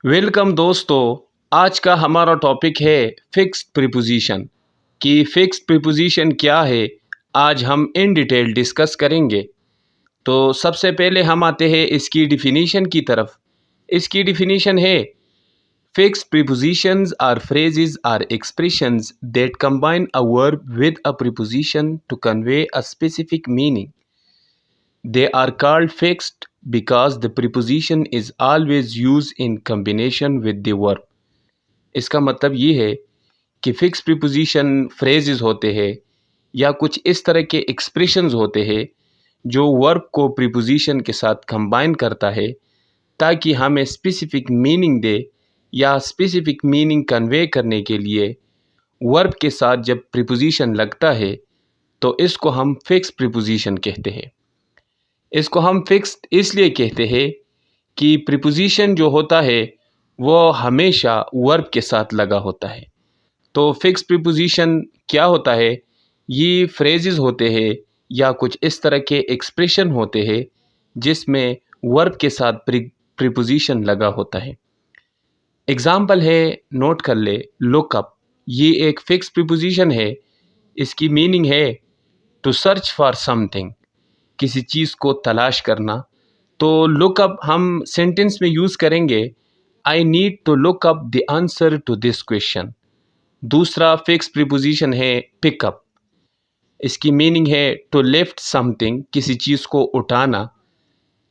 Welcome दोस्तों। आज का हमारा टॉपिक है फिक्स्ड प्रीपोजिशन कि फिक्स्ड प्रीपोजिशन क्या है। आज हम इन डिटेल डिस्कस करेंगे। तो सबसे पहले हम आते हैं इसकी डिफिनीशन की तरफ। इसकी डिफिनीशन है fixed prepositions are phrases are expressions that combine a verb with a preposition to convey a specific meaning. They are called fixed because the preposition is always used in combination with the verb. इसका मतलब ये है कि fix preposition phrases होते हैं या कुछ इस तरह के एक्सप्रेशंस होते हैं जो वर्ब को प्रीपोजिशन के साथ कंबाइन करता है ताकि हमें स्पेसिफिक मीनिंग दे या स्पेसिफिक मीनिंग कन्वे करने के लिए वर्ब के साथ जब प्रीपोजिशन लगता है तो इसको हम फिक्स प्रीपोजिशन कहते हैं। इसको हम फिक्स्ड इसलिए कहते हैं कि प्रीपोजिशन जो होता है वो हमेशा वर्ब के साथ लगा होता है। तो फिक्स प्रीपोजिशन क्या होता है? ये फ्रेजेस होते हैं या कुछ इस तरह के एक्सप्रेशन होते हैं जिसमें वर्ब के साथ प्रीपोजिशन लगा होता है। एग्जाम्पल है, नोट कर ले, लुक अप। ये एक फिक्स प्रीपोजिशन है। इसकी मीनिंग है टू सर्च फॉर समथिंग, किसी चीज़ को तलाश करना। तो लुक अप हम सेंटेंस में यूज़ करेंगे, I need to look up the answer to this question. दूसरा फिक्स प्रीपोजिशन है पिकअप। इसकी मीनिंग है टू लिफ्ट समथिंग, किसी चीज़ को उठाना।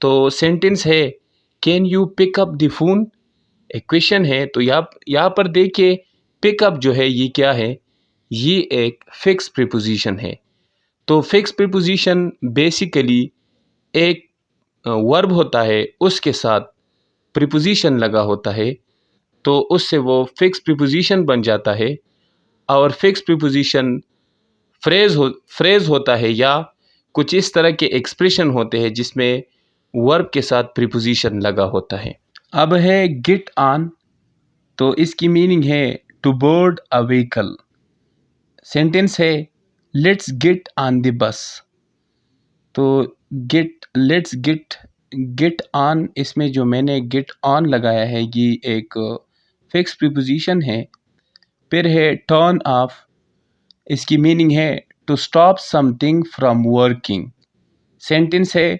तो सेंटेंस है can you pick up the phone, एक क्वेश्चन है। तो यहाँ पर देखिए पिकअप जो है ये क्या है? ये एक फिक्स प्रीपोजिशन है। तो फिक्स प्रीपोजिशन बेसिकली एक वर्ब होता है, उसके साथ प्रीपोजिशन लगा होता है तो उससे वो फिक्स प्रीपोजिशन बन जाता है। और फिक्स प्रीपोजिशन फ्रेज होता है या कुछ इस तरह के एक्सप्रेशन होते हैं जिसमें वर्ब के साथ प्रीपोजिशन लगा होता है। अब है गेट ऑन। तो इसकी मीनिंग है to board a vehicle. Sentence है let's get on the bus. तो लेट्स गेट ऑन, इसमें जो मैंने गेट ऑन लगाया है ये एक फिक्स प्रीपोजिशन है। फिर है टर्न ऑफ। इसकी मीनिंग है to stop something from working. Sentence है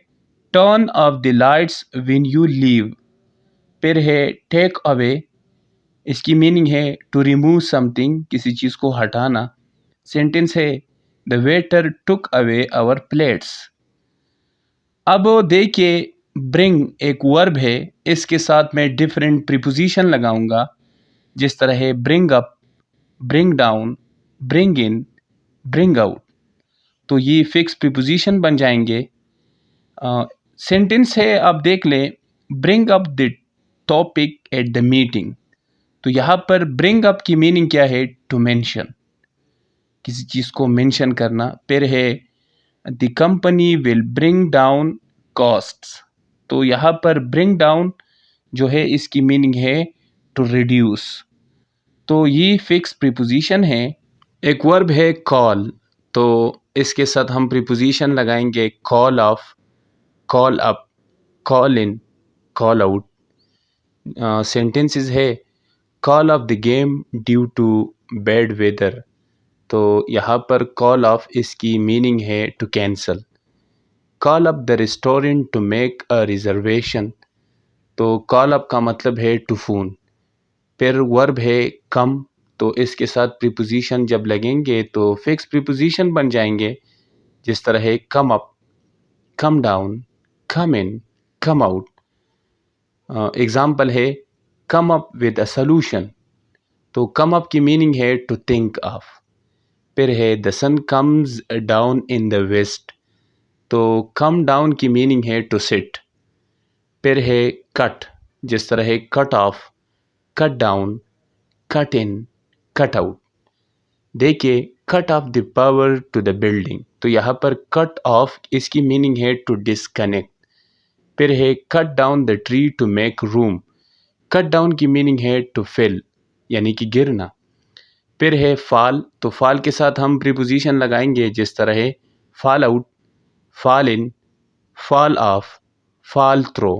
turn off the lights when you leave. फिर है टेक अवे। इसकी मीनिंग है टू रिमूव समथिंग, किसी चीज़ को हटाना। सेंटेंस है the waiter took away our plates. अब देखिए ब्रिंग एक वर्ब है, इसके साथ मैं डिफरेंट प्रीपोजिशन लगाऊंगा जिस तरह है bring up, bring down, bring in, bring out. तो ये फिक्स प्रीपोजिशन बन जाएंगे। सेंटेंस है, आप देख लें, bring up the topic at the meeting. तो यहाँ पर ब्रिंग अप की मीनिंग क्या है? टू मेंशन, किसी चीज़ को मेंशन करना। फिर है the company will bring down costs. तो यहाँ पर ब्रिंग डाउन जो है इसकी मीनिंग है टू रिड्यूस। तो ये फिक्स प्रीपोजिशन है। एक वर्ब है कॉल। तो इसके साथ हम प्रीपोजिशन लगाएंगे call off, call up, call in, call out. Sentences है call off the game due to bad weather. तो यहाँ पर कॉल ऑफ इसकी मीनिंग है to cancel. Call up the restaurant to make a reservation. तो call up का मतलब है टू फ़ोन। फिर वर्ब है कम। तो इसके साथ प्रीपोजिशन जब लगेंगे तो फिक्स प्रीपोजिशन बन जाएंगे जिस तरह है come up, come down, come in, come out. Example है come up with a solution. तो कम अप की मीनिंग है टू थिंक ऑफ। फिर है the sun comes down in the west. तो कम डाउन की मीनिंग है टू सिट। फिर है कट, जिस तरह है cut off, cut down, cut in, cut out. देखिए cut off the power to the building. तो यहाँ पर कट ऑफ इसकी मीनिंग है टू डिस्कनेक्ट। फिर है cut down the tree to make room. Cut down की मीनिंग है टू फिल, यानी कि गिरना। फिर है फॉल। तो फॉल के साथ हम प्रीपोजिशन लगाएंगे जिस तरह है fall out, fall in, fall off, fall through.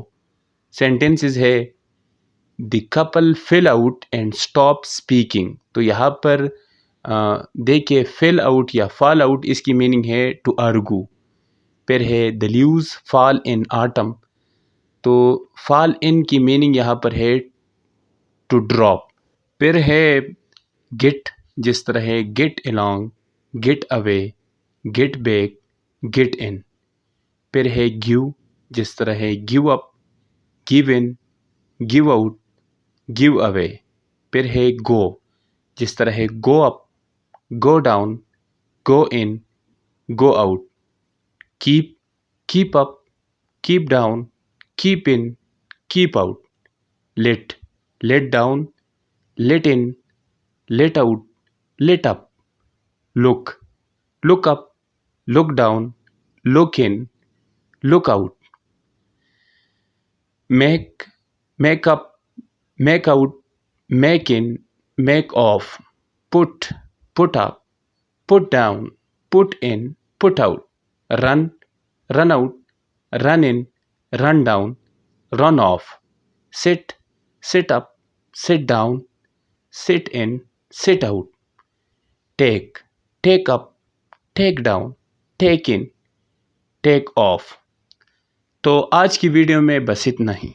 Sentences है the couple fell out and stop speaking. तो यहाँ पर देखिए फिल आउट या फॉल आउट, इसकी मीनिंग है टू आर्गू। फिर है the leaves fall in autumn. तो फॉल इन की मीनिंग यहाँ पर है टू ड्रॉप। फिर है गेट, जिस तरह है get along, get away, get back, get in. फिर है गिव, जिस तरह है give up, give in, give out, give away. फिर है गो, जिस तरह है go up, go down, go in, go out. Keep, keep up, keep down, keep in, keep out. Let, let down, let in, let out, let up. Look, look up, look down, look in, look out. Make, make up, make out, make in, make off. Put, put up, put down, put in, put out. Run, run out, run in, run down, run off. Sit, sit up, sit down, sit in, sit out. Take, take up, take down, take in, take off. तो आज की video में बस इतना ही।